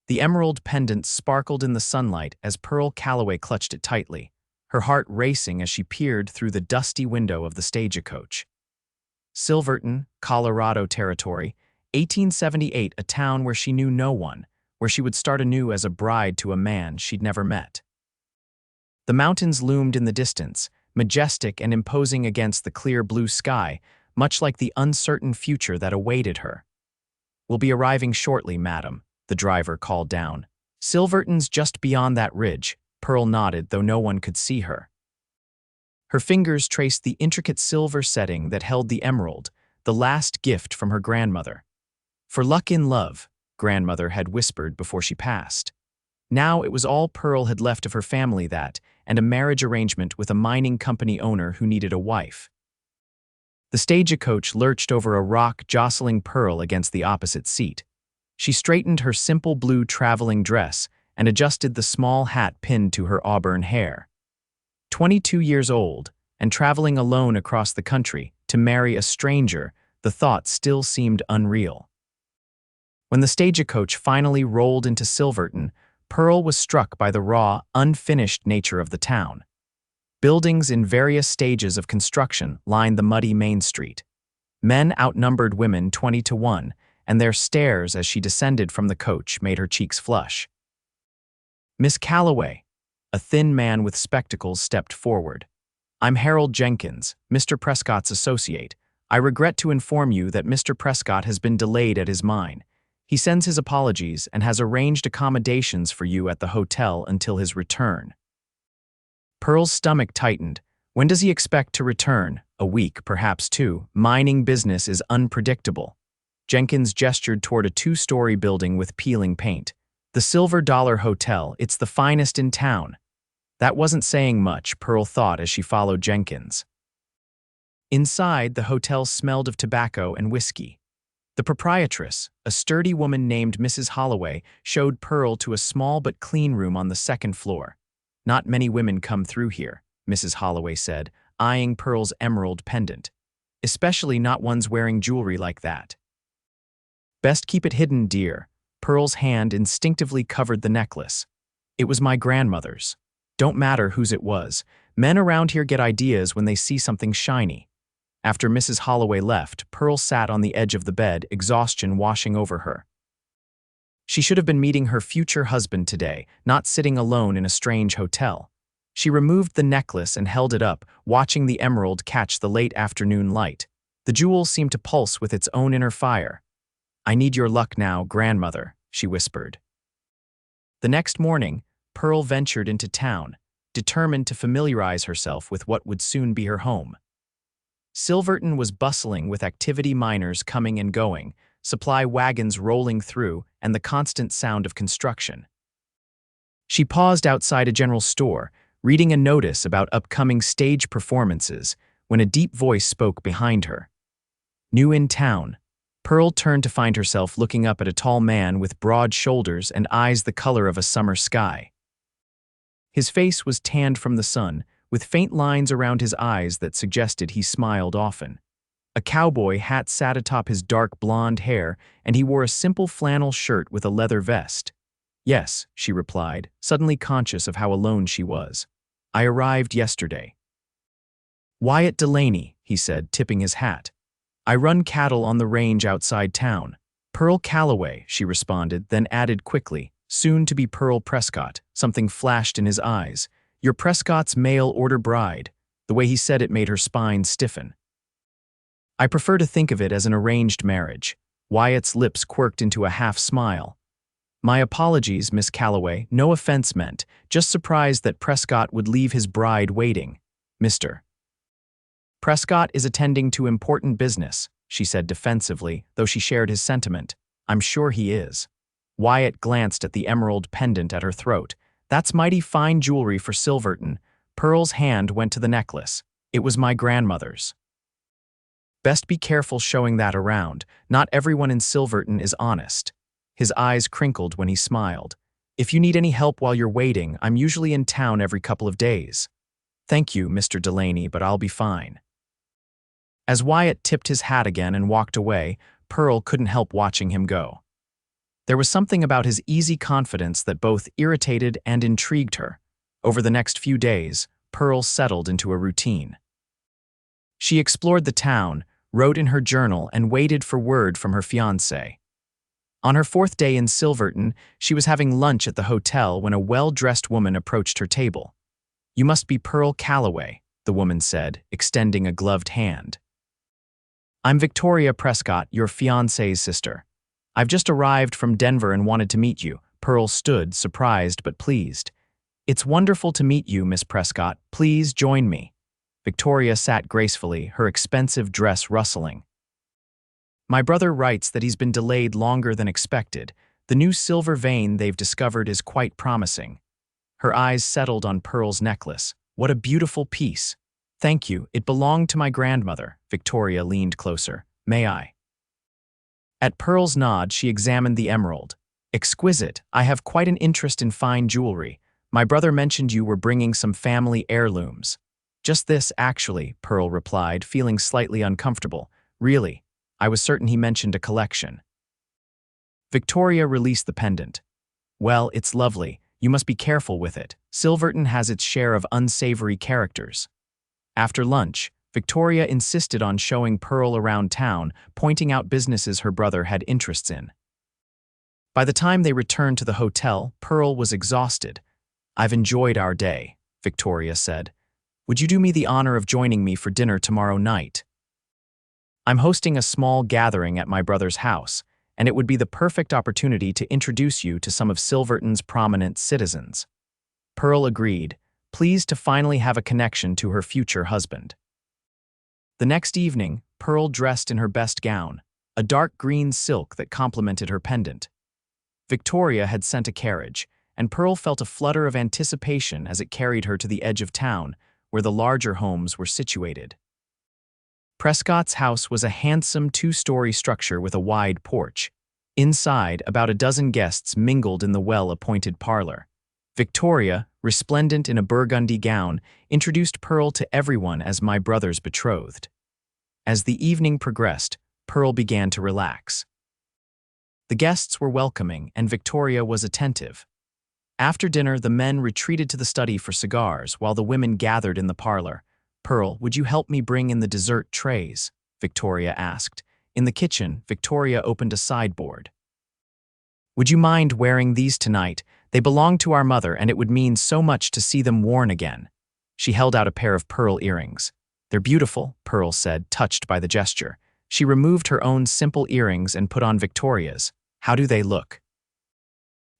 The emerald pendant sparkled in the sunlight as Pearl Calloway clutched it tightly, her heart racing as she peered through the dusty window of the stagecoach. Silverton, Colorado Territory, 1878, a town where she knew no one, where she would start anew as a bride to a man she'd never met. The mountains loomed in the distance, majestic and imposing against the clear blue sky, much like the uncertain future that awaited her. "We'll be arriving shortly, madam," the driver called down. "Silverton's just beyond that ridge," Pearl nodded, though no one could see her. Her fingers traced the intricate silver setting that held the emerald, the last gift from her grandmother. "For luck in love," grandmother had whispered before she passed. Now it was all Pearl had left of her family, that, and a marriage arrangement with a mining company owner who needed a wife. The stagecoach lurched over a rock, jostling Pearl against the opposite seat. She straightened her simple blue traveling dress and adjusted the small hat pinned to her auburn hair. 22 years old, and traveling alone across the country to marry a stranger, the thought still seemed unreal. When the stagecoach finally rolled into Silverton, Pearl was struck by the raw, unfinished nature of the town. Buildings in various stages of construction lined the muddy main street. Men outnumbered women 20-1, and their stares as she descended from the coach made her cheeks flush. "Miss Calloway," a thin man with spectacles stepped forward. "I'm Harold Jenkins, Mr. Prescott's associate. I regret to inform you that Mr. Prescott has been delayed at his mine. He sends his apologies and has arranged accommodations for you at the hotel until his return." Pearl's stomach tightened. When does he expect to return? A week, perhaps two. Mining business is unpredictable. Jenkins gestured toward a 2-story building with peeling paint. "The Silver Dollar Hotel, it's the finest in town." That wasn't saying much, Pearl thought as she followed Jenkins. Inside, the hotel smelled of tobacco and whiskey. The proprietress, a sturdy woman named Mrs. Holloway, showed Pearl to a small but clean room on the second floor. "Not many women come through here," Mrs. Holloway said, eyeing Pearl's emerald pendant. "Especially not ones wearing jewelry like that." "Best keep it hidden, dear." Pearl's hand instinctively covered the necklace. "It was my grandmother's. Don't matter whose it was. Men around here get ideas when they see something shiny." After Mrs. Holloway left, Pearl sat on the edge of the bed, exhaustion washing over her. She should have been meeting her future husband today, not sitting alone in a strange hotel. She removed the necklace and held it up, watching the emerald catch the late afternoon light. The jewel seemed to pulse with its own inner fire. "I need your luck now, grandmother," she whispered. The next morning, Pearl ventured into town, determined to familiarize herself with what would soon be her home. Silverton was bustling with activity, miners coming and going, supply wagons rolling through, and the constant sound of construction. She paused outside a general store, reading a notice about upcoming stage performances, when a deep voice spoke behind her. "New in town." Pearl turned to find herself looking up at a tall man with broad shoulders and eyes the color of a summer sky. His face was tanned from the sun, with faint lines around his eyes that suggested he smiled often. A cowboy hat sat atop his dark blonde hair, and he wore a simple flannel shirt with a leather vest. "Yes," she replied, suddenly conscious of how alone she was. "I arrived yesterday." "Wyatt Delaney," he said, tipping his hat. "I run cattle on the range outside town." "Pearl Calloway," she responded, then added quickly, "soon to be Pearl Prescott." Something flashed in his eyes. "You're Prescott's mail-order bride." The way he said it made her spine stiffen. "I prefer to think of it as an arranged marriage." Wyatt's lips quirked into a half-smile. "My apologies, Miss Calloway, no offense meant, just surprised that Prescott would leave his bride waiting. Mr. Prescott is attending to important business," she said defensively, though she shared his sentiment. "I'm sure he is." Wyatt glanced at the emerald pendant at her throat. "That's mighty fine jewelry for Silverton." Pearl's hand went to the necklace. "It was my grandmother's." "Best be careful showing that around. Not everyone in Silverton is honest." His eyes crinkled when he smiled. "If you need any help while you're waiting, I'm usually in town every couple of days." "Thank you, Mr. Delaney, but I'll be fine." As Wyatt tipped his hat again and walked away, Pearl couldn't help watching him go. There was something about his easy confidence that both irritated and intrigued her. Over the next few days, Pearl settled into a routine. She explored the town, wrote in her journal, and waited for word from her fiancé. On her fourth day in Silverton, she was having lunch at the hotel when a well-dressed woman approached her table. "You must be Pearl Calloway," the woman said, extending a gloved hand. "I'm Victoria Prescott, your fiancé's sister. I've just arrived from Denver and wanted to meet you." Pearl stood, surprised but pleased. "It's wonderful to meet you, Miss Prescott. Please join me." Victoria sat gracefully, her expensive dress rustling. "My brother writes that he's been delayed longer than expected. The new silver vein they've discovered is quite promising." Her eyes settled on Pearl's necklace. "What a beautiful piece." "Thank you. It belonged to my grandmother." Victoria leaned closer. "May I?" At Pearl's nod, she examined the emerald. "Exquisite. I have quite an interest in fine jewelry. My brother mentioned you were bringing some family heirlooms." "Just this, actually," Pearl replied, feeling slightly uncomfortable. "Really? I was certain he mentioned a collection." Victoria released the pendant. "Well, it's lovely. You must be careful with it. Silverton has its share of unsavory characters." After lunch, Victoria insisted on showing Pearl around town, pointing out businesses her brother had interests in. By the time they returned to the hotel, Pearl was exhausted. "I've enjoyed our day," Victoria said. "Would you do me the honor of joining me for dinner tomorrow night? I'm hosting a small gathering at my brother's house, and it would be the perfect opportunity to introduce you to some of Silverton's prominent citizens." Pearl agreed, pleased to finally have a connection to her future husband. The next evening, Pearl dressed in her best gown, a dark green silk that complemented her pendant. Victoria had sent a carriage, and Pearl felt a flutter of anticipation as it carried her to the edge of town, where the larger homes were situated. Prescott's house was a handsome two-story structure with a wide porch. Inside, about a dozen guests mingled in the well-appointed parlor. Victoria, resplendent in a burgundy gown, introduced Pearl to everyone as "my brother's betrothed." As the evening progressed, Pearl began to relax. The guests were welcoming, and Victoria was attentive. After dinner, the men retreated to the study for cigars, while the women gathered in the parlor. "Pearl, would you help me bring in the dessert trays?" Victoria asked. In the kitchen, Victoria opened a sideboard. "Would you mind wearing these tonight? They belong to our mother, and it would mean so much to see them worn again." She held out a pair of pearl earrings. "They're beautiful," Pearl said, touched by the gesture. She removed her own simple earrings and put on Victoria's. "How do they look?"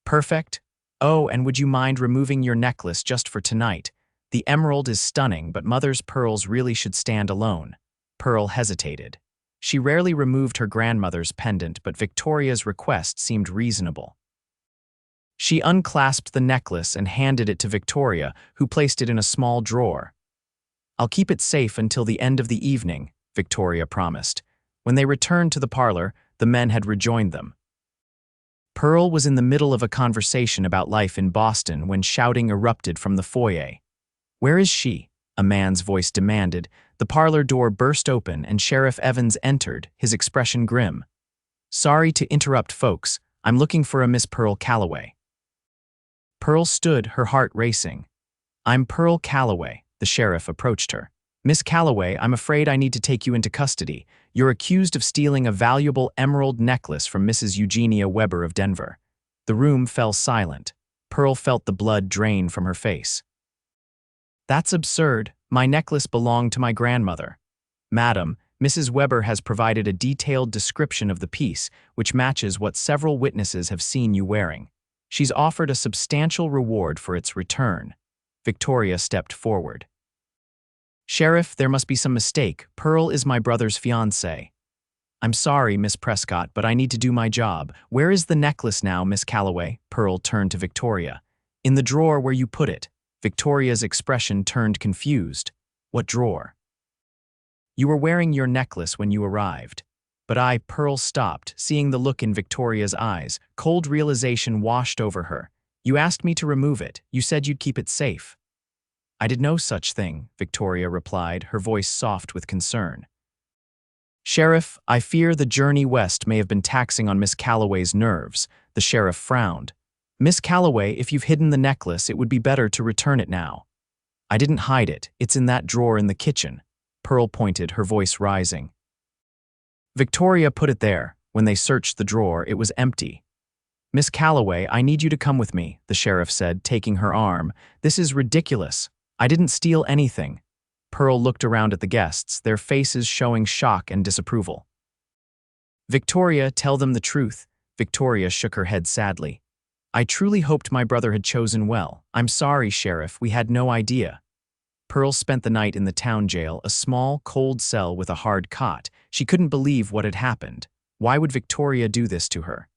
"Perfect. Oh, and would you mind removing your necklace just for tonight? The emerald is stunning, but Mother's pearls really should stand alone." Pearl hesitated. She rarely removed her grandmother's pendant, but Victoria's request seemed reasonable. She unclasped the necklace and handed it to Victoria, who placed it in a small drawer. "I'll keep it safe until the end of the evening," Victoria promised. When they returned to the parlor, the men had rejoined them. Pearl was in the middle of a conversation about life in Boston when shouting erupted from the foyer. "Where is she?" a man's voice demanded. The parlor door burst open and Sheriff Evans entered, his expression grim. "Sorry to interrupt, folks. I'm looking for a Miss Pearl Calloway." Pearl stood, her heart racing. "I'm Pearl Calloway," the sheriff approached her. "Miss Calloway, I'm afraid I need to take you into custody. You're accused of stealing a valuable emerald necklace from Mrs. Eugenia Weber of Denver." The room fell silent. Pearl felt the blood drain from her face. "That's absurd. My necklace belonged to my grandmother." "Madam, Mrs. Weber has provided a detailed description of the piece, which matches what several witnesses have seen you wearing. She's offered a substantial reward for its return." Victoria stepped forward. "Sheriff, there must be some mistake. Pearl is my brother's fiancé." "I'm sorry, Miss Prescott, but I need to do my job. Where is the necklace now, Miss Calloway?" Pearl turned to Victoria. "In the drawer where you put it." Victoria's expression turned confused. "What drawer?" "You were wearing your necklace when you arrived." But Pearl stopped, seeing the look in Victoria's eyes. Cold realization washed over her. "You asked me to remove it. You said you'd keep it safe." "I did no such thing," Victoria replied, her voice soft with concern. Sheriff, I fear the journey west may have been taxing on Miss Calloway's nerves. The sheriff frowned. Miss Calloway, if you've hidden the necklace, it would be better to return it now. I didn't hide it. It's in that drawer in the kitchen. Pearl pointed, her voice rising. Victoria put it there. When they searched the drawer, it was empty. Miss Calloway, I need you to come with me, the sheriff said, taking her arm. This is ridiculous. I didn't steal anything. Pearl looked around at the guests, their faces showing shock and disapproval. Victoria, tell them the truth. Victoria shook her head sadly. I truly hoped my brother had chosen well. I'm sorry, Sheriff, we had no idea. Pearl spent the night in the town jail, a small, cold cell with a hard cot. She couldn't believe what had happened. Why would Victoria do this to her?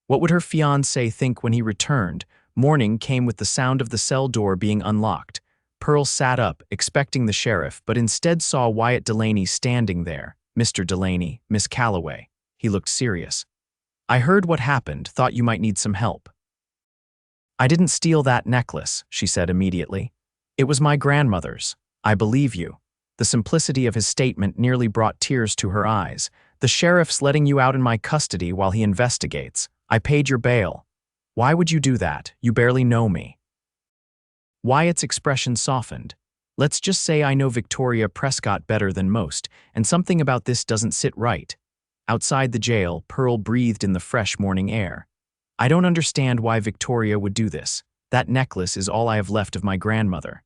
What would her fiancé think when he returned? Morning came with the sound of the cell door being unlocked. Pearl sat up, expecting the sheriff, but instead saw Wyatt Delaney standing there. Mr. Delaney, Miss Calloway. He looked serious. I heard what happened, thought you might need some help. I didn't steal that necklace, she said immediately. It was my grandmother's. I believe you. The simplicity of his statement nearly brought tears to her eyes. The sheriff's letting you out in my custody while he investigates. I paid your bail. Why would you do that? You barely know me. Wyatt's expression softened. Let's just say I know Victoria Prescott better than most, and something about this doesn't sit right. Outside the jail, Pearl breathed in the fresh morning air. I don't understand why Victoria would do this. That necklace is all I have left of my grandmother.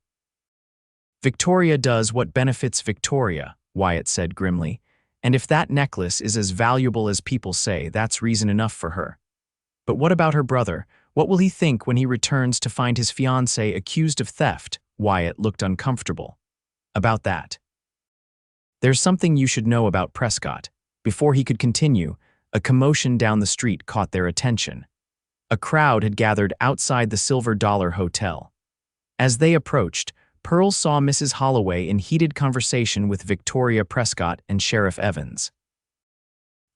Victoria does what benefits Victoria, Wyatt said grimly, and if that necklace is as valuable as people say, that's reason enough for her. But what about her brother? What will he think when he returns to find his fiancée accused of theft? Wyatt looked uncomfortable. About that. There's something you should know about Prescott. Before he could continue, a commotion down the street caught their attention. A crowd had gathered outside the Silver Dollar Hotel. As they approached, Pearl saw Mrs. Holloway in heated conversation with Victoria Prescott and Sheriff Evans.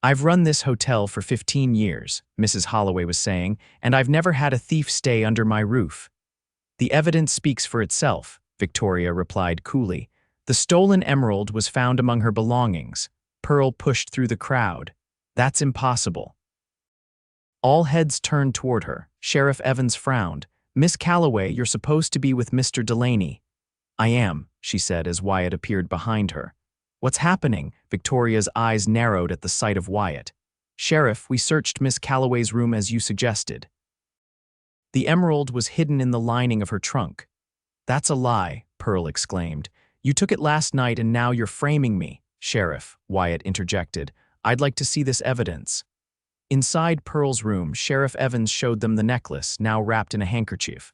I've run this hotel for 15 years, Mrs. Holloway was saying, and I've never had a thief stay under my roof. The evidence speaks for itself, Victoria replied coolly. The stolen emerald was found among her belongings. Pearl pushed through the crowd. That's impossible. All heads turned toward her. Sheriff Evans frowned. Miss Calloway, you're supposed to be with Mr. Delaney. I am, she said as Wyatt appeared behind her. What's happening? Victoria's eyes narrowed at the sight of Wyatt. Sheriff, we searched Miss Calloway's room as you suggested. The emerald was hidden in the lining of her trunk. That's a lie, Pearl exclaimed. You took it last night and now you're framing me. Sheriff, Wyatt interjected. I'd like to see this evidence. Inside Pearl's room, Sheriff Evans showed them the necklace, now wrapped in a handkerchief.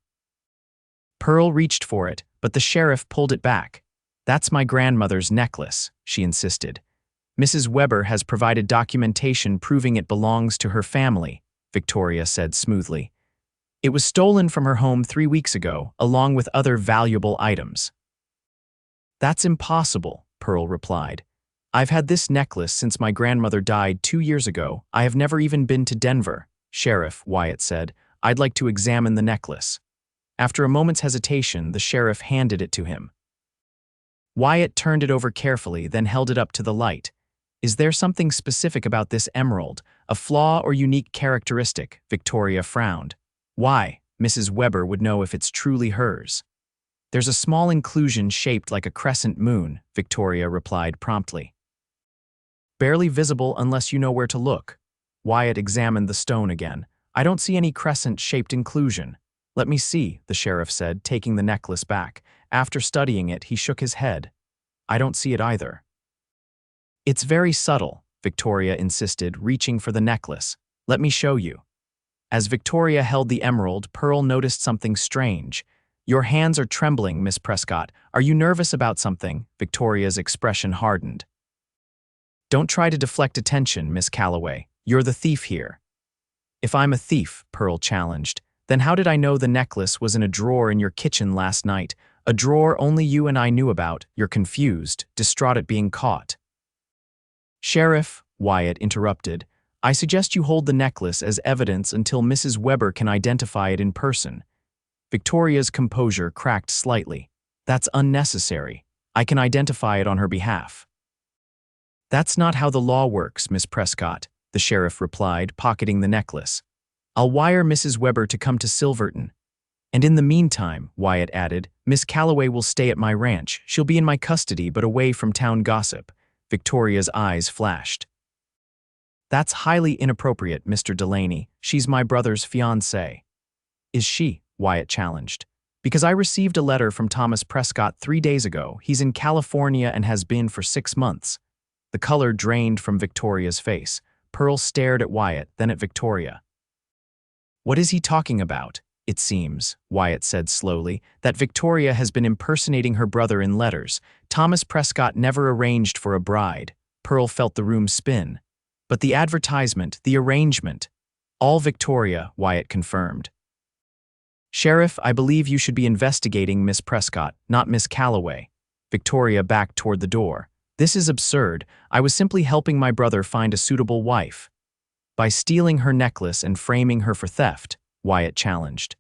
Pearl reached for it, but the sheriff pulled it back. That's my grandmother's necklace, she insisted. Mrs. Weber has provided documentation proving it belongs to her family, Victoria said smoothly. It was stolen from her home 3 weeks ago, along with other valuable items. That's impossible, Pearl replied. I've had this necklace since my grandmother died 2 years ago. I have never even been to Denver. Sheriff, Wyatt said, I'd like to examine the necklace. After a moment's hesitation, the sheriff handed it to him. Wyatt turned it over carefully, then held it up to the light. Is there something specific about this emerald, a flaw or unique characteristic? Victoria frowned. Why? Mrs. Weber would know if it's truly hers. There's a small inclusion shaped like a crescent moon, Victoria replied promptly. Barely visible unless you know where to look. Wyatt examined the stone again. I don't see any crescent-shaped inclusion. Let me see, the sheriff said, taking the necklace back. After studying it, he shook his head. I don't see it either. It's very subtle, Victoria insisted, reaching for the necklace. Let me show you. As Victoria held the emerald, Pearl noticed something strange. Your hands are trembling, Miss Prescott. Are you nervous about something? Victoria's expression hardened. Don't try to deflect attention, Miss Calloway. You're the thief here. If I'm a thief, Pearl challenged, then how did I know the necklace was in a drawer in your kitchen last night? A drawer only you and I knew about. You're confused, distraught at being caught. Sheriff, Wyatt interrupted, I suggest you hold the necklace as evidence until Mrs. Weber can identify it in person. Victoria's composure cracked slightly. That's unnecessary. I can identify it on her behalf. That's not how the law works, Miss Prescott, the sheriff replied, pocketing the necklace. I'll wire Mrs. Weber to come to Silverton. And in the meantime, Wyatt added, Miss Calloway will stay at my ranch. She'll be in my custody but away from town gossip. Victoria's eyes flashed. That's highly inappropriate, Mr. Delaney. She's my brother's fiancé. Is she? Wyatt challenged. Because I received a letter from Thomas Prescott 3 days ago. He's in California and has been for 6 months. The color drained from Victoria's face. Pearl stared at Wyatt, then at Victoria. What is he talking about? It seems, Wyatt said slowly, that Victoria has been impersonating her brother in letters. Thomas Prescott never arranged for a bride. Pearl felt the room spin. But the advertisement, the arrangement. All Victoria, Wyatt confirmed. Sheriff, I believe you should be investigating Miss Prescott, not Miss Calloway. Victoria backed toward the door. This is absurd. I was simply helping my brother find a suitable wife. By stealing her necklace and framing her for theft, Wyatt challenged.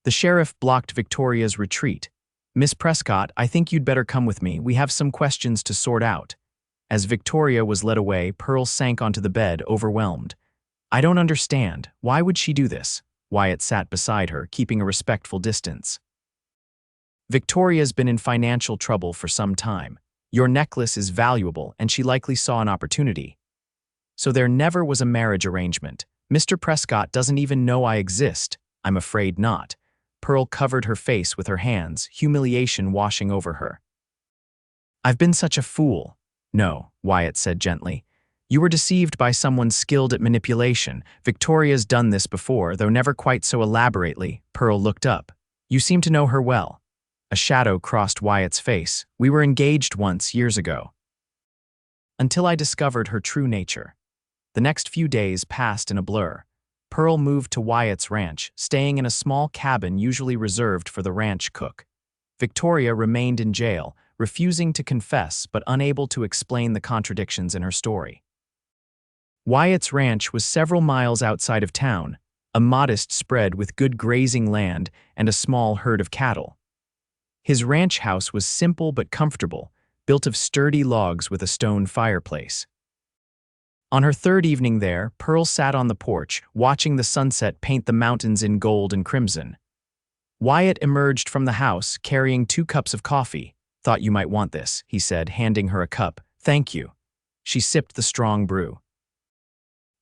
The sheriff blocked Victoria's retreat. Miss Prescott, I think you'd better come with me. We have some questions to sort out. As Victoria was led away, Pearl sank onto the bed, overwhelmed. I don't understand. Why would she do this? Wyatt sat beside her, keeping a respectful distance. Victoria's been in financial trouble for some time. Your necklace is valuable, and she likely saw an opportunity. So there never was a marriage arrangement. Mr. Prescott doesn't even know I exist. I'm afraid not. Pearl covered her face with her hands, humiliation washing over her. I've been such a fool. No, Wyatt said gently. You were deceived by someone skilled at manipulation. Victoria's done this before, though never quite so elaborately. Pearl looked up. You seem to know her well. A shadow crossed Wyatt's face. We were engaged once, years ago. Until I discovered her true nature. The next few days passed in a blur. Pearl moved to Wyatt's ranch, staying in a small cabin usually reserved for the ranch cook. Victoria remained in jail, refusing to confess but unable to explain the contradictions in her story. Wyatt's ranch was several miles outside of town, a modest spread with good grazing land and a small herd of cattle. His ranch house was simple but comfortable, built of sturdy logs with a stone fireplace. On her third evening there, Pearl sat on the porch, watching the sunset paint the mountains in gold and crimson. Wyatt emerged from the house, carrying 2 cups of coffee. Thought you might want this, he said, handing her a cup. Thank you. She sipped the strong brew.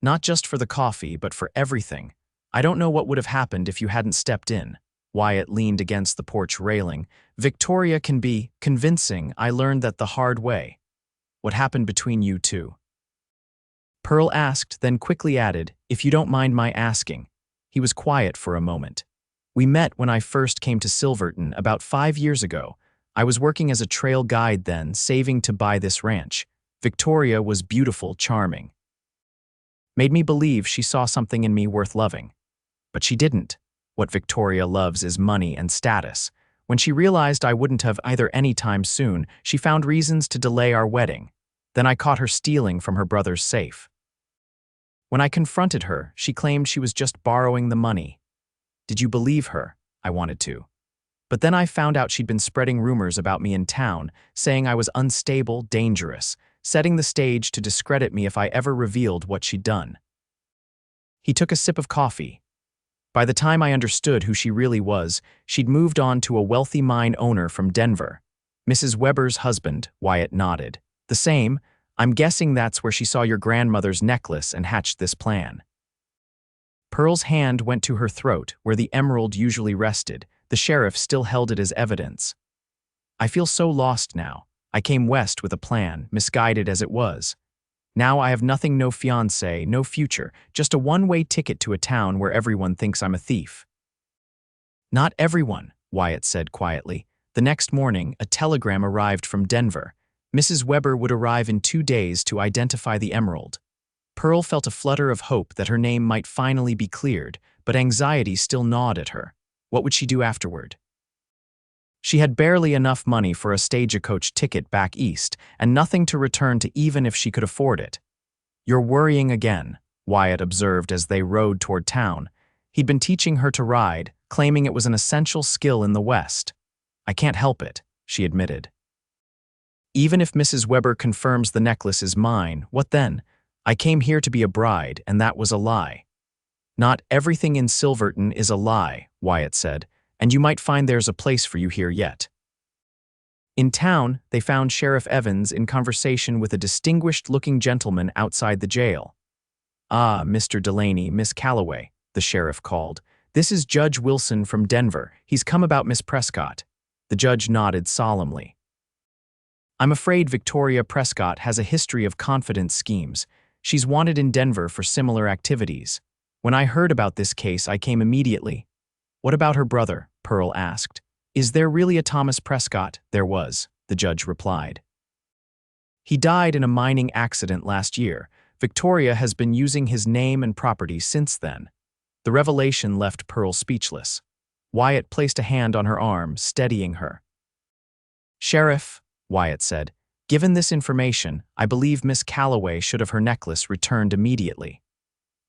Not just for the coffee, but for everything. I don't know what would have happened if you hadn't stepped in. Wyatt leaned against the porch railing. Victoria can be convincing. I learned that the hard way. What happened between you two? Pearl asked, then quickly added, if you don't mind my asking. He was quiet for a moment. We met when I first came to Silverton about 5 years ago. I was working as a trail guide then, saving to buy this ranch. Victoria was beautiful, charming. Made me believe she saw something in me worth loving. But she didn't. What Victoria loves is money and status. When she realized I wouldn't have either any time soon, she found reasons to delay our wedding. Then I caught her stealing from her brother's safe. When I confronted her, she claimed she was just borrowing the money. Did you believe her? I wanted to. But then I found out she'd been spreading rumors about me in town, saying I was unstable, dangerous, setting the stage to discredit me if I ever revealed what she'd done. He took a sip of coffee. By the time I understood who she really was, she'd moved on to a wealthy mine owner from Denver. Mrs. Weber's husband, Wyatt nodded. The same. I'm guessing that's where she saw your grandmother's necklace and hatched this plan. Pearl's hand went to her throat, where the emerald usually rested. The sheriff still held it as evidence. I feel so lost now. I came west with a plan, misguided as it was. Now I have nothing, no fiancé, no future, just a one-way ticket to a town where everyone thinks I'm a thief. Not everyone, Wyatt said quietly. The next morning, a telegram arrived from Denver. Mrs. Weber would arrive in 2 days to identify the emerald. Pearl felt a flutter of hope that her name might finally be cleared, but anxiety still gnawed at her. What would she do afterward? She had barely enough money for a stagecoach ticket back east, and nothing to return to even if she could afford it. You're worrying again, Wyatt observed as they rode toward town. He'd been teaching her to ride, claiming it was an essential skill in the West. I can't help it, she admitted. Even if Mrs. Weber confirms the necklace is mine, what then? I came here to be a bride, and that was a lie. Not everything in Silverton is a lie, Wyatt said, and you might find there's a place for you here yet. In town, they found Sheriff Evans in conversation with a distinguished-looking gentleman outside the jail. "Ah, Mr. Delaney, Miss Calloway," the sheriff called. "This is Judge Wilson from Denver. He's come about Miss Prescott." The judge nodded solemnly. "I'm afraid Victoria Prescott has a history of confidence schemes. She's wanted in Denver for similar activities. When I heard about this case, I came immediately." "What about her brother?" Pearl asked. "Is there really a Thomas Prescott?" "There was," the judge replied. "He died in a mining accident last year. Victoria has been using his name and property since then." The revelation left Pearl speechless. Wyatt placed a hand on her arm, steadying her. "Sheriff," Wyatt said, "given this information, I believe Miss Calloway should have her necklace returned immediately."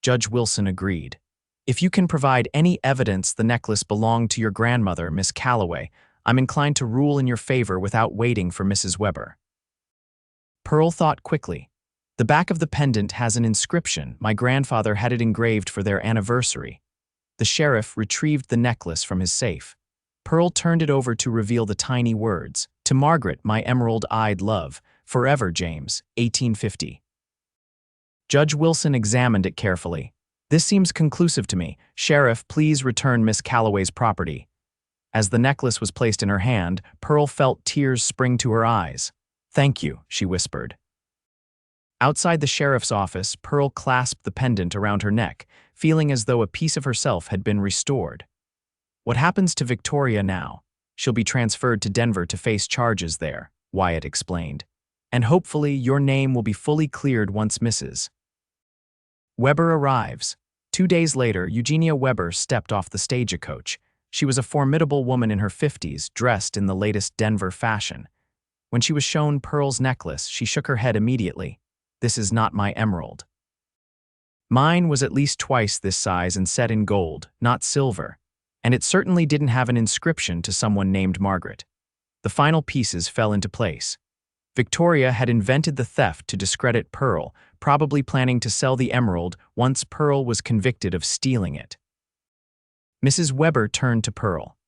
Judge Wilson agreed. "If you can provide any evidence the necklace belonged to your grandmother, Miss Calloway, I'm inclined to rule in your favor without waiting for Mrs. Weber." Pearl thought quickly. The back of the pendant has an inscription. My grandfather had it engraved for their anniversary. The sheriff retrieved the necklace from his safe. Pearl turned it over to reveal the tiny words, "To Margaret, my emerald-eyed love, forever, James, 1850. Judge Wilson examined it carefully. "This seems conclusive to me. Sheriff, please return Miss Calloway's property." As the necklace was placed in her hand, Pearl felt tears spring to her eyes. "Thank you," she whispered. Outside the sheriff's office, Pearl clasped the pendant around her neck, feeling as though a piece of herself had been restored. "What happens to Victoria now? She'll be transferred to Denver to face charges there," Wyatt explained. "And hopefully your name will be fully cleared once Mrs. Weber arrives." 2 days later, Eugenia Weber stepped off the stagecoach. She was a formidable woman in her 50s, dressed in the latest Denver fashion. When she was shown Pearl's necklace, she shook her head immediately. "This is not my emerald. Mine was at least twice this size and set in gold, not silver, and it certainly didn't have an inscription to someone named Margaret." The final pieces fell into place. Victoria had invented the theft to discredit Pearl, probably planning to sell the emerald once Pearl was convicted of stealing it. Mrs. Weber turned to Pearl.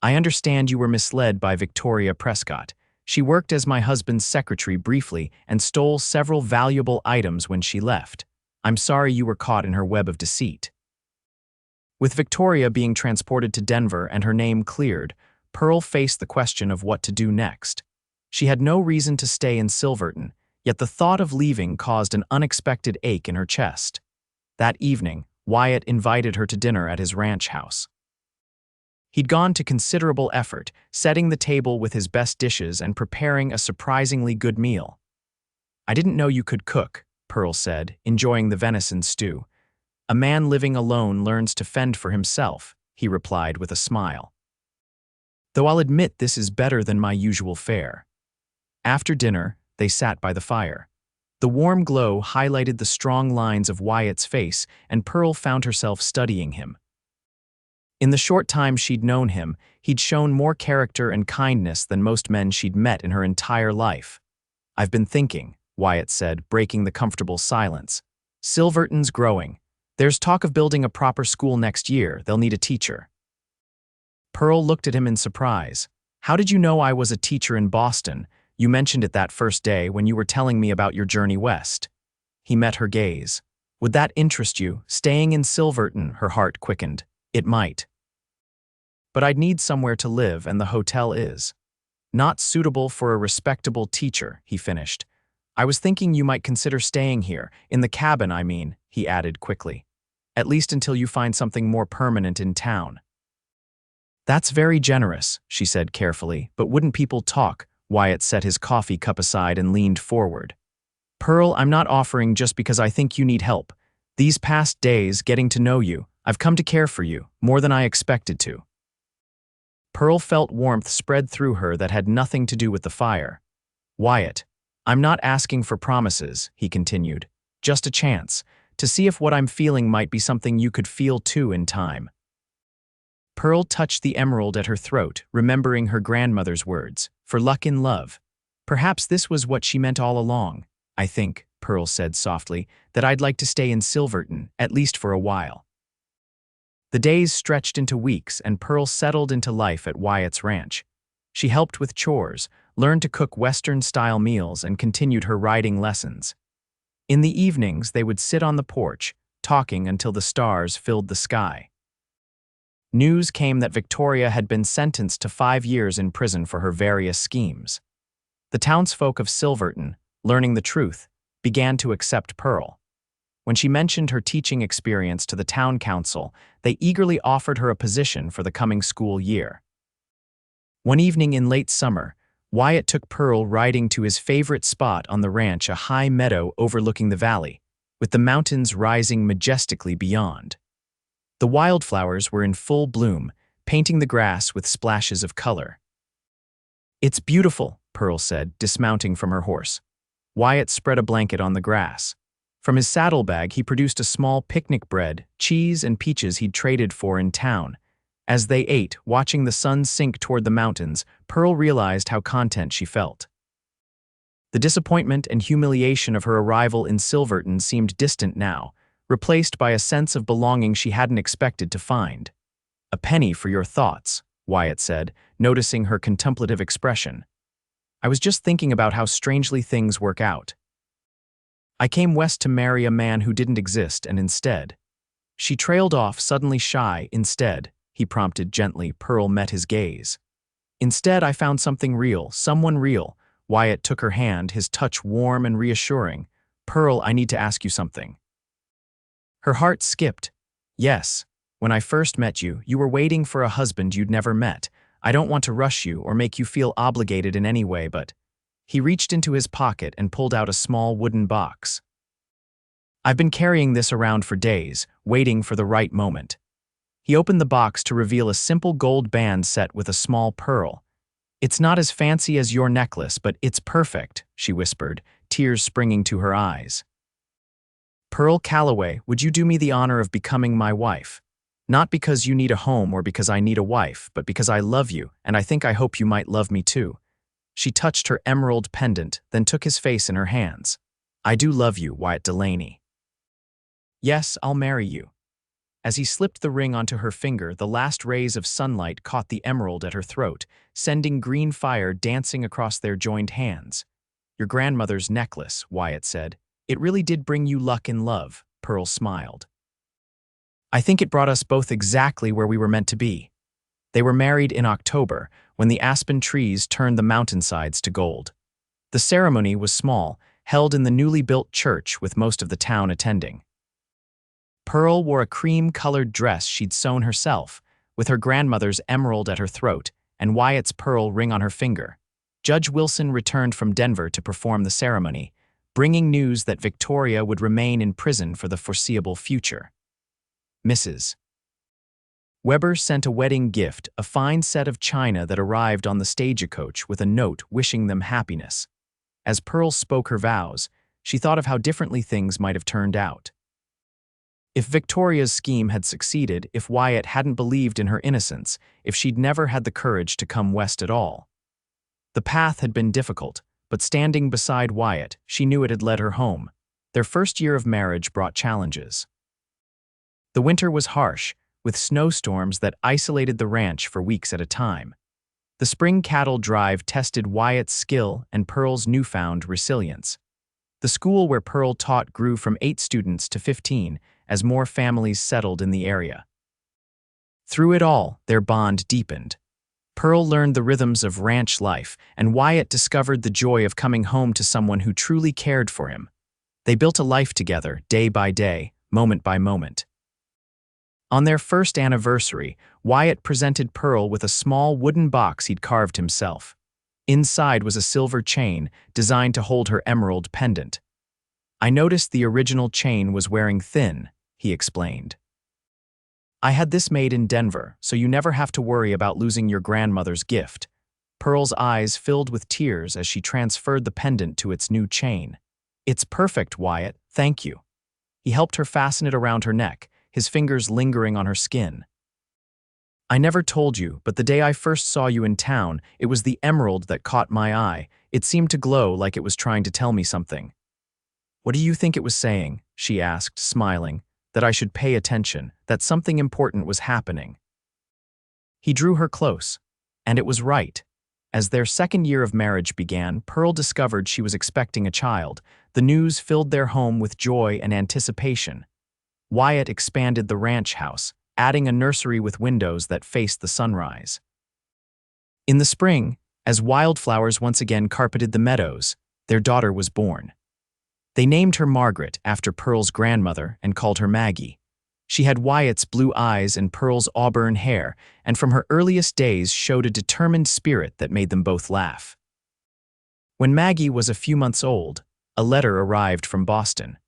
"I understand you were misled by Victoria Prescott. She worked as my husband's secretary briefly and stole several valuable items when she left. I'm sorry you were caught in her web of deceit." With Victoria being transported to Denver and her name cleared, Pearl faced the question of what to do next. She had no reason to stay in Silverton, yet the thought of leaving caused an unexpected ache in her chest. That evening, Wyatt invited her to dinner at his ranch house. He'd gone to considerable effort, setting the table with his best dishes and preparing a surprisingly good meal. "I didn't know you could cook," Pearl said, enjoying the venison stew. "A man living alone learns to fend for himself," he replied with a smile. "Though I'll admit this is better than my usual fare." After dinner, they sat by the fire. The warm glow highlighted the strong lines of Wyatt's face, and Pearl found herself studying him. In the short time she'd known him, he'd shown more character and kindness than most men she'd met in her entire life. "I've been thinking," Wyatt said, breaking the comfortable silence. "Silverton's growing. There's talk of building a proper school next year. They'll need a teacher." Pearl looked at him in surprise. "How did you know I was a teacher in Boston? You mentioned it that first day when you were telling me about your journey west." He met her gaze. "Would that interest you, staying in Silverton?" Her heart quickened. "It might. But I'd need somewhere to live, and the hotel is not suitable for a respectable teacher," he finished. "I was thinking you might consider staying here, in the cabin, I mean," he added quickly. "At least until you find something more permanent in town." "That's very generous," she said carefully, "but wouldn't people talk?" Wyatt set his coffee cup aside and leaned forward. "Pearl, I'm not offering just because I think you need help. These past days, getting to know you, I've come to care for you, more than I expected to." Pearl felt warmth spread through her that had nothing to do with the fire. "Wyatt, I'm not asking for promises," he continued. "Just a chance, to see if what I'm feeling might be something you could feel too in time." Pearl touched the emerald at her throat, remembering her grandmother's words, "For luck in love." Perhaps this was what she meant all along. I think, Pearl said softly, that I'd like to stay in Silverton, at least for a while. The days stretched into weeks and Pearl settled into life at Wyatt's ranch. She helped with chores, learned to cook Western-style meals, and continued her riding lessons. In the evenings, they would sit on the porch, talking until the stars filled the sky. News came that Victoria had been sentenced to 5 years in prison for her various schemes. The townsfolk of Silverton, learning the truth, began to accept Pearl. When she mentioned her teaching experience to the town council, they eagerly offered her a position for the coming school year. One evening in late summer, Wyatt took Pearl riding to his favorite spot on the ranch, a high meadow overlooking the valley, with the mountains rising majestically beyond. The wildflowers were in full bloom, painting the grass with splashes of color. "It's beautiful," Pearl said, dismounting from her horse. Wyatt spread a blanket on the grass. From his saddlebag, he produced a small picnic bread, cheese, and peaches he'd traded for in town. As they ate, watching the sun sink toward the mountains, Pearl realized how content she felt. The disappointment and humiliation of her arrival in Silverton seemed distant now, replaced by a sense of belonging she hadn't expected to find. "A penny for your thoughts," Wyatt said, noticing her contemplative expression. "I was just thinking about how strangely things work out. I came west to marry a man who didn't exist, and instead—" She trailed off, suddenly shy. "Instead," he prompted gently. Pearl met his gaze. "Instead, I found something real, someone real." Wyatt took her hand, his touch warm and reassuring. "Pearl, I need to ask you something." Her heart skipped. "Yes. When I first met you, you were waiting for a husband you'd never met. I don't want to rush you or make you feel obligated in any way, but—" He reached into his pocket and pulled out a small wooden box. "I've been carrying this around for days, waiting for the right moment." He opened the box to reveal a simple gold band set with a small pearl. "It's not as fancy as your necklace, but it's perfect," she whispered, tears springing to her eyes. "Pearl Calloway, would you do me the honor of becoming my wife? Not because you need a home or because I need a wife, but because I love you, and I hope you might love me too." She touched her emerald pendant, then took his face in her hands. "I do love you, Wyatt Delaney. Yes, I'll marry you." As he slipped the ring onto her finger, the last rays of sunlight caught the emerald at her throat, sending green fire dancing across their joined hands. "Your grandmother's necklace," Wyatt said. "It really did bring you luck in love," Pearl smiled. "I think it brought us both exactly where we were meant to be." They were married in October, when the aspen trees turned the mountainsides to gold. The ceremony was small, held in the newly built church with most of the town attending. Pearl wore a cream-colored dress she'd sewn herself, with her grandmother's emerald at her throat and Wyatt's pearl ring on her finger. Judge Wilson returned from Denver to perform the ceremony, bringing news that Victoria would remain in prison for the foreseeable future. Mrs. Weber sent a wedding gift, a fine set of china that arrived on the stagecoach with a note wishing them happiness. As Pearl spoke her vows, she thought of how differently things might have turned out. If Victoria's scheme had succeeded, if Wyatt hadn't believed in her innocence, if she'd never had the courage to come west at all. The path had been difficult, but standing beside Wyatt, she knew it had led her home. Their first year of marriage brought challenges. The winter was harsh, with snowstorms that isolated the ranch for weeks at a time. The spring cattle drive tested Wyatt's skill and Pearl's newfound resilience. The school where Pearl taught grew from 8 students to 15 as more families settled in the area. Through it all, their bond deepened. Pearl learned the rhythms of ranch life, and Wyatt discovered the joy of coming home to someone who truly cared for him. They built a life together, day by day, moment by moment. On their first anniversary, Wyatt presented Pearl with a small wooden box he'd carved himself. Inside was a silver chain designed to hold her emerald pendant. "I noticed the original chain was wearing thin," he explained. "I had this made in Denver, so you never have to worry about losing your grandmother's gift." Pearl's eyes filled with tears as she transferred the pendant to its new chain. "It's perfect, Wyatt, thank you." He helped her fasten it around her neck, his fingers lingering on her skin. I never told you, but the day I first saw you in town, it was the emerald that caught my eye. It seemed to glow like it was trying to tell me something. What do you think it was saying? She asked, smiling. That I should pay attention, that something important was happening. He drew her close, and it was right. As their second year of marriage began, Pearl discovered she was expecting a child. The news filled their home with joy and anticipation. Wyatt expanded the ranch house, adding a nursery with windows that faced the sunrise. In the spring, as wildflowers once again carpeted the meadows, their daughter was born. They named her Margaret after Pearl's grandmother and called her Maggie. She had Wyatt's blue eyes and Pearl's auburn hair, and from her earliest days showed a determined spirit that made them both laugh. When Maggie was a few months old, a letter arrived from Boston.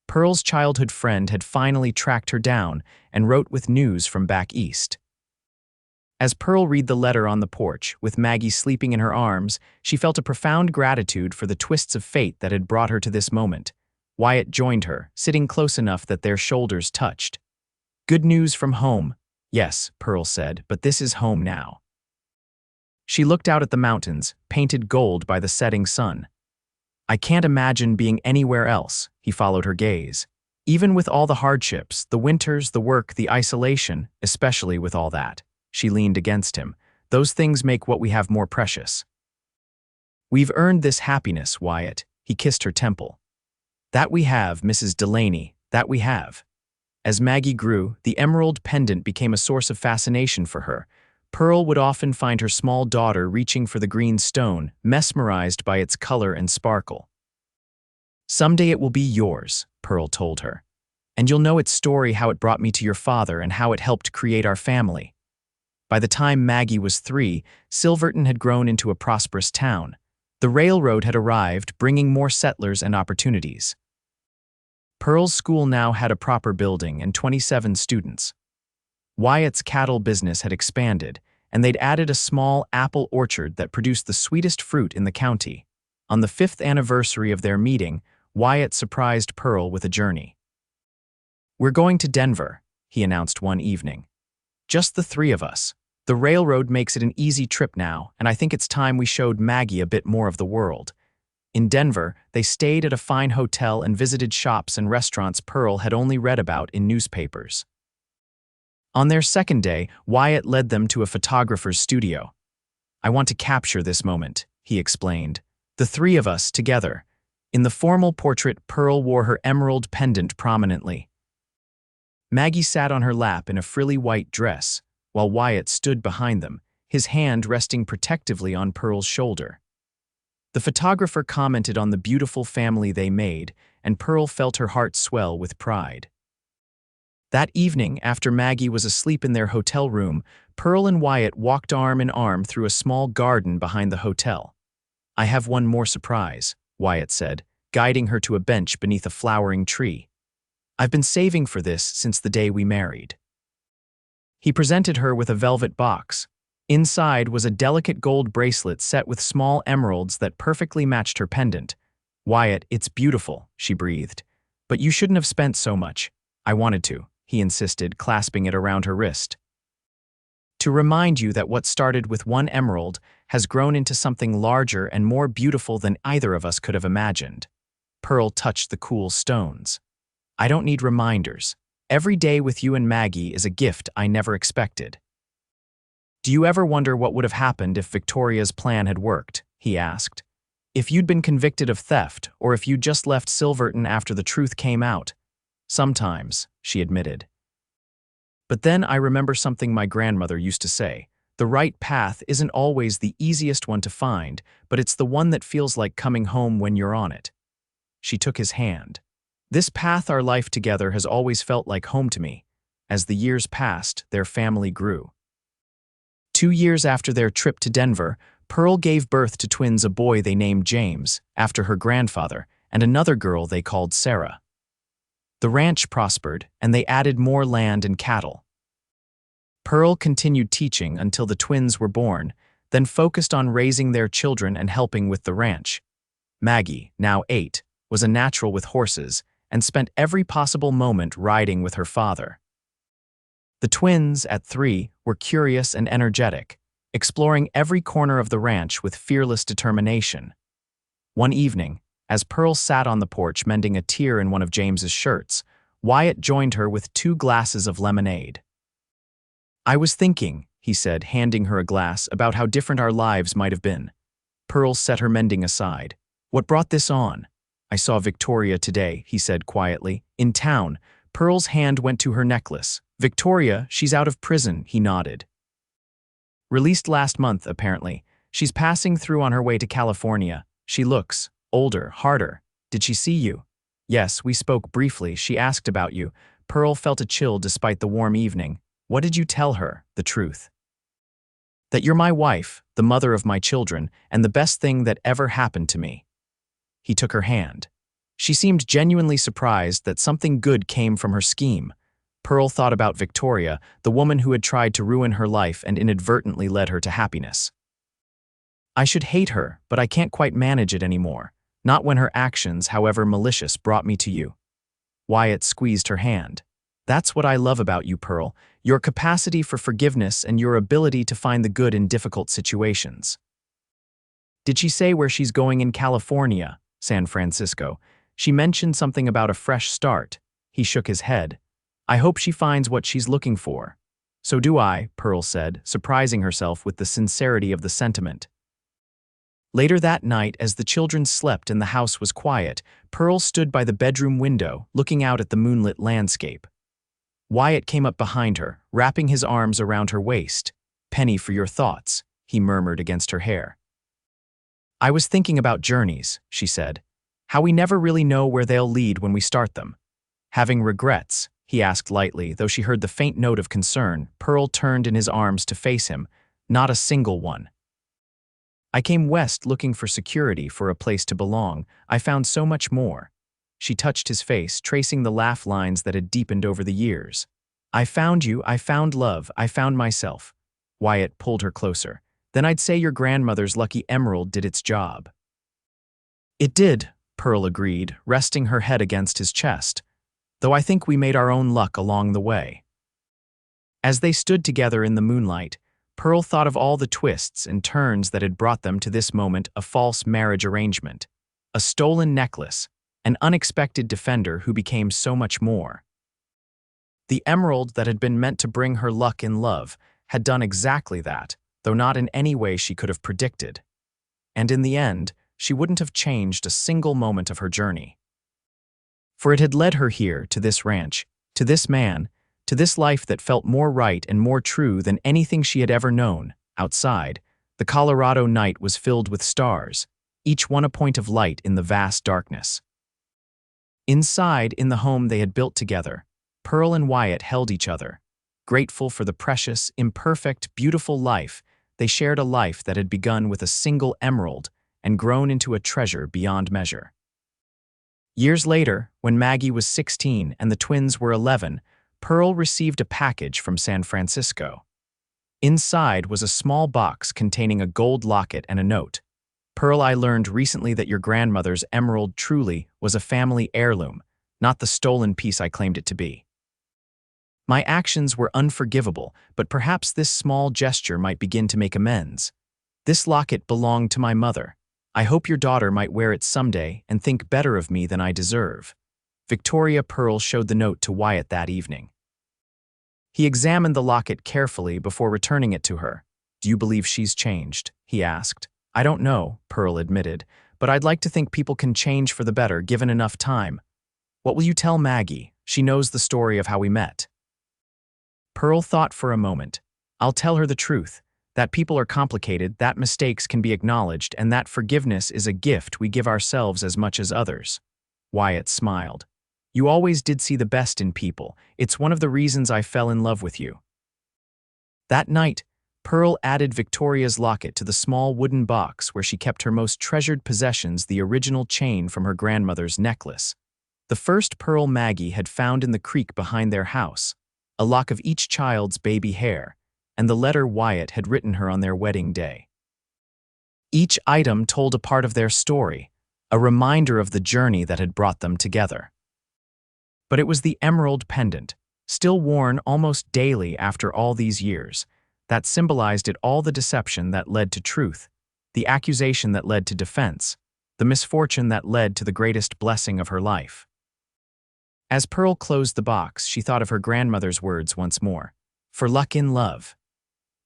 Pearl's childhood friend had finally tracked her down and wrote with news from back east. As Pearl read the letter on the porch, with Maggie sleeping in her arms, she felt a profound gratitude for the twists of fate that had brought her to this moment. Wyatt joined her, sitting close enough that their shoulders touched. Good news from home. Yes, Pearl said, but this is home now. She looked out at the mountains, painted gold by the setting sun. I can't imagine being anywhere else, he followed her gaze. Even with all the hardships, the winters, the work, the isolation, especially with all that. She leaned against him. Those things make what we have more precious. We've earned this happiness, Wyatt. He kissed her temple. That we have, Mrs. Delaney, that we have. As Maggie grew, the emerald pendant became a source of fascination for her. Pearl would often find her small daughter reaching for the green stone, mesmerized by its color and sparkle. Someday it will be yours, Pearl told her. And you'll know its story, how it brought me to your father and how it helped create our family. By the time Maggie was 3, Silverton had grown into a prosperous town. The railroad had arrived, bringing more settlers and opportunities. Pearl's school now had a proper building and 27 students. Wyatt's cattle business had expanded, and they'd added a small apple orchard that produced the sweetest fruit in the county. On the 5th anniversary of their meeting, Wyatt surprised Pearl with a journey. We're going to Denver, he announced one evening. Just the 3 of us. The railroad makes it an easy trip now, and I think it's time we showed Maggie a bit more of the world. In Denver, they stayed at a fine hotel and visited shops and restaurants Pearl had only read about in newspapers. On their second day, Wyatt led them to a photographer's studio. I want to capture this moment, he explained. The 3 of us together. In the formal portrait, Pearl wore her emerald pendant prominently. Maggie sat on her lap in a frilly white dress, while Wyatt stood behind them, his hand resting protectively on Pearl's shoulder. The photographer commented on the beautiful family they made, and Pearl felt her heart swell with pride. That evening, after Maggie was asleep in their hotel room, Pearl and Wyatt walked arm in arm through a small garden behind the hotel. I have one more surprise, Wyatt said, guiding her to a bench beneath a flowering tree. I've been saving for this since the day we married. He presented her with a velvet box. Inside was a delicate gold bracelet set with small emeralds that perfectly matched her pendant. Wyatt, it's beautiful, she breathed. But you shouldn't have spent so much. I wanted to, he insisted, clasping it around her wrist. To remind you that what started with one emerald has grown into something larger and more beautiful than either of us could have imagined. Pearl touched the cool stones. I don't need reminders. Every day with you and Maggie is a gift I never expected. Do you ever wonder what would have happened if Victoria's plan had worked? He asked. If you'd been convicted of theft, or if you'd just left Silverton after the truth came out? Sometimes, she admitted. But then I remember something my grandmother used to say. The right path isn't always the easiest one to find, but it's the one that feels like coming home when you're on it. She took his hand. This path, our life together, has always felt like home to me. As the years passed, their family grew. 2 years after their trip to Denver, Pearl gave birth to twins, a boy they named James, after her grandfather, and another girl they called Sarah. The ranch prospered, and they added more land and cattle. Pearl continued teaching until the twins were born, then focused on raising their children and helping with the ranch. Maggie, now 8, was a natural with horses, and spent every possible moment riding with her father. The twins, at 3, were curious and energetic, exploring every corner of the ranch with fearless determination. One evening, as Pearl sat on the porch mending a tear in one of James's shirts, Wyatt joined her with 2 glasses of lemonade. "I was thinking," he said, handing her a glass, "about how different our lives might have been." Pearl set her mending aside. "What brought this on?" "I saw Victoria today," he said quietly. "In town." Pearl's hand went to her necklace. "Victoria, she's out of prison," he nodded. "Released last month, apparently. She's passing through on her way to California. She looks older, harder. Did she see you?" "Yes, we spoke briefly. She asked about you." Pearl felt a chill despite the warm evening. "What did you tell her?" "The truth. That you're my wife, the mother of my children, and the best thing that ever happened to me." He took her hand. She seemed genuinely surprised that something good came from her scheme. Pearl thought about Victoria, the woman who had tried to ruin her life and inadvertently led her to happiness. "I should hate her, but I can't quite manage it anymore. Not when her actions, however malicious, brought me to you." Wyatt squeezed her hand. "That's what I love about you, Pearl, your capacity for forgiveness and your ability to find the good in difficult situations." "Did she say where she's going in California?" "San Francisco. She mentioned something about a fresh start." He shook his head. "I hope she finds what she's looking for." "So do I," Pearl said, surprising herself with the sincerity of the sentiment. Later that night, as the children slept and the house was quiet, Pearl stood by the bedroom window, looking out at the moonlit landscape. Wyatt came up behind her, wrapping his arms around her waist. "Penny for your thoughts," he murmured against her hair. "I was thinking about journeys," she said. "How we never really know where they'll lead when we start them." "Having regrets?" he asked lightly, though she heard the faint note of concern. Pearl turned in his arms to face him. "Not a single one. I came west looking for security, for a place to belong. I found so much more." She touched his face, tracing the laugh lines that had deepened over the years. "I found you, I found love, I found myself." Wyatt pulled her closer. "Then I'd say your grandmother's lucky emerald did its job." "It did," Pearl agreed, resting her head against his chest. "Though I think we made our own luck along the way." As they stood together in the moonlight, Pearl thought of all the twists and turns that had brought them to this moment: a false marriage arrangement, a stolen necklace, an unexpected defender who became so much more. The emerald that had been meant to bring her luck in love had done exactly that, though not in any way she could have predicted. And in the end, she wouldn't have changed a single moment of her journey. For it had led her here, to this ranch, to this man, to this life that felt more right and more true than anything she had ever known. Outside, the Colorado night was filled with stars, each one a point of light in the vast darkness. Inside, in the home they had built together, Pearl and Wyatt held each other, grateful for the precious, imperfect, beautiful life. They shared a life that had begun with a single emerald and grown into a treasure beyond measure. Years later, when Maggie was 16 and the twins were 11, Pearl received a package from San Francisco. Inside was a small box containing a gold locket and a note. "Pearl, I learned recently that your grandmother's emerald truly was a family heirloom, not the stolen piece I claimed it to be. My actions were unforgivable, but perhaps this small gesture might begin to make amends. This locket belonged to my mother. I hope your daughter might wear it someday and think better of me than I deserve." Victoria. Pearl showed the note to Wyatt that evening. He examined the locket carefully before returning it to her. "Do you believe she's changed?" he asked. "I don't know," Pearl admitted, "but I'd like to think people can change for the better given enough time." "What will you tell Maggie? She knows the story of how we met." Pearl thought for a moment. "I'll tell her the truth, that people are complicated, that mistakes can be acknowledged, and that forgiveness is a gift we give ourselves as much as others." Wyatt smiled. "You always did see the best in people. It's one of the reasons I fell in love with you." That night, Pearl added Victoria's locket to the small wooden box where she kept her most treasured possessions, the original chain from her grandmother's necklace. The first pearl Maggie had found in the creek behind their house, a lock of each child's baby hair, and the letter Wyatt had written her on their wedding day. Each item told a part of their story, a reminder of the journey that had brought them together. But it was the emerald pendant, still worn almost daily after all these years, that symbolized it all: the deception that led to truth, the accusation that led to defense, the misfortune that led to the greatest blessing of her life. As Pearl closed the box, she thought of her grandmother's words once more. For luck in love.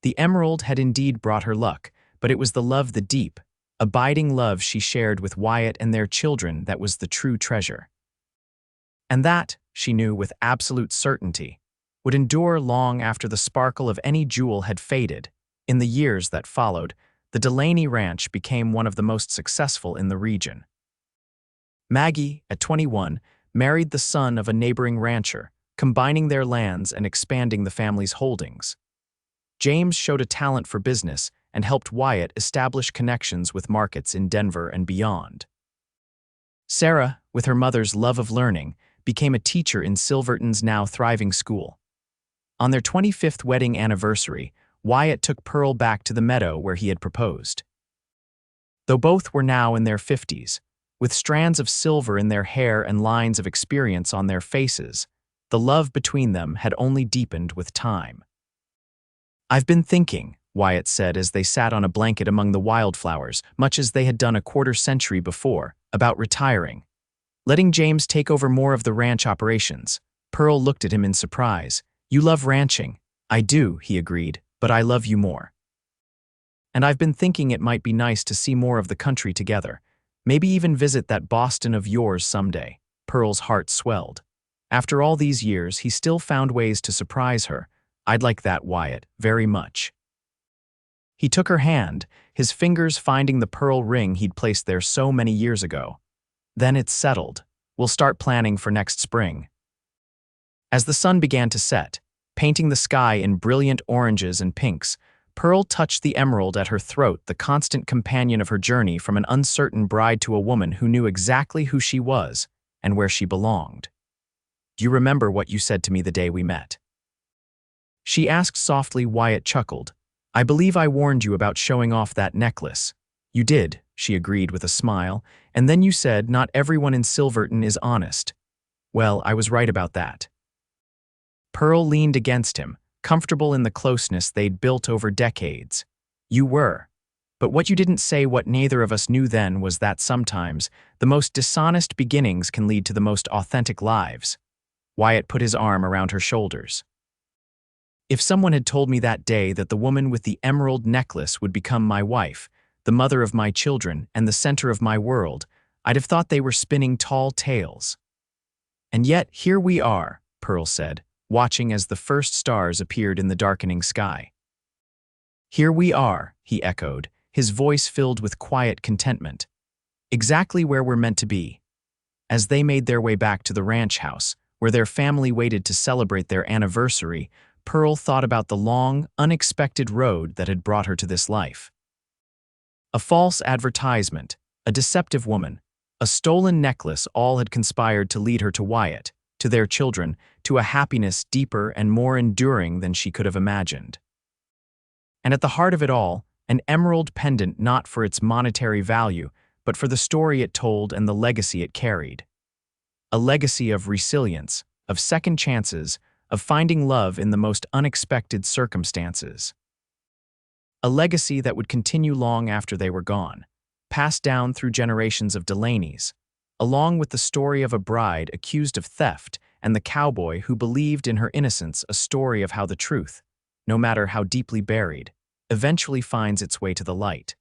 The emerald had indeed brought her luck, but it was the love, the deep, abiding love she shared with Wyatt and their children, that was the true treasure. And that, she knew with absolute certainty, would endure long after the sparkle of any jewel had faded. In the years that followed, the Delaney Ranch became one of the most successful in the region. Maggie, at 21, married the son of a neighboring rancher, combining their lands and expanding the family's holdings. James showed a talent for business and helped Wyatt establish connections with markets in Denver and beyond. Sarah, with her mother's love of learning, became a teacher in Silverton's now thriving school. On their 25th wedding anniversary, Wyatt took Pearl back to the meadow where he had proposed. Though both were now in their 50s, with strands of silver in their hair and lines of experience on their faces, the love between them had only deepened with time. "I've been thinking," Wyatt said as they sat on a blanket among the wildflowers, much as they had done a quarter-century before, "about retiring. Letting James take over more of the ranch operations." Pearl looked at him in surprise. "You love ranching." "I do," he agreed, "but I love you more. And I've been thinking it might be nice to see more of the country together. Maybe even visit that Boston of yours someday." Pearl's heart swelled. After all these years, he still found ways to surprise her. "I'd like that, Wyatt, very much." He took her hand, his fingers finding the pearl ring he'd placed there so many years ago. "Then it's settled. We'll start planning for next spring." As the sun began to set, painting the sky in brilliant oranges and pinks, Pearl touched the emerald at her throat, the constant companion of her journey from an uncertain bride to a woman who knew exactly who she was and where she belonged. "Do you remember what you said to me the day we met?" she asked softly. Wyatt chuckled. "I believe I warned you about showing off that necklace." "You did," she agreed with a smile, "and then you said not everyone in Silverton is honest." "Well, I was right about that." Pearl leaned against him, comfortable in the closeness they'd built over decades. "You were. But what you didn't say, what neither of us knew then, was that sometimes the most dishonest beginnings can lead to the most authentic lives." Wyatt put his arm around her shoulders. "If someone had told me that day that the woman with the emerald necklace would become my wife, the mother of my children, and the center of my world, I'd have thought they were spinning tall tales. And yet, here we are," Pearl said, watching as the first stars appeared in the darkening sky. "Here we are," he echoed, his voice filled with quiet contentment. "Exactly where we're meant to be." As they made their way back to the ranch house, where their family waited to celebrate their anniversary, Pearl thought about the long, unexpected road that had brought her to this life. A false advertisement, a deceptive woman, a stolen necklace, all had conspired to lead her to Wyatt, to their children, to a happiness deeper and more enduring than she could have imagined. And at the heart of it all, an emerald pendant, not for its monetary value, but for the story it told and the legacy it carried. A legacy of resilience, of second chances, of finding love in the most unexpected circumstances. A legacy that would continue long after they were gone, passed down through generations of Delaneys, along with the story of a bride accused of theft and the cowboy who believed in her innocence, a story of how the truth, no matter how deeply buried, eventually finds its way to the light.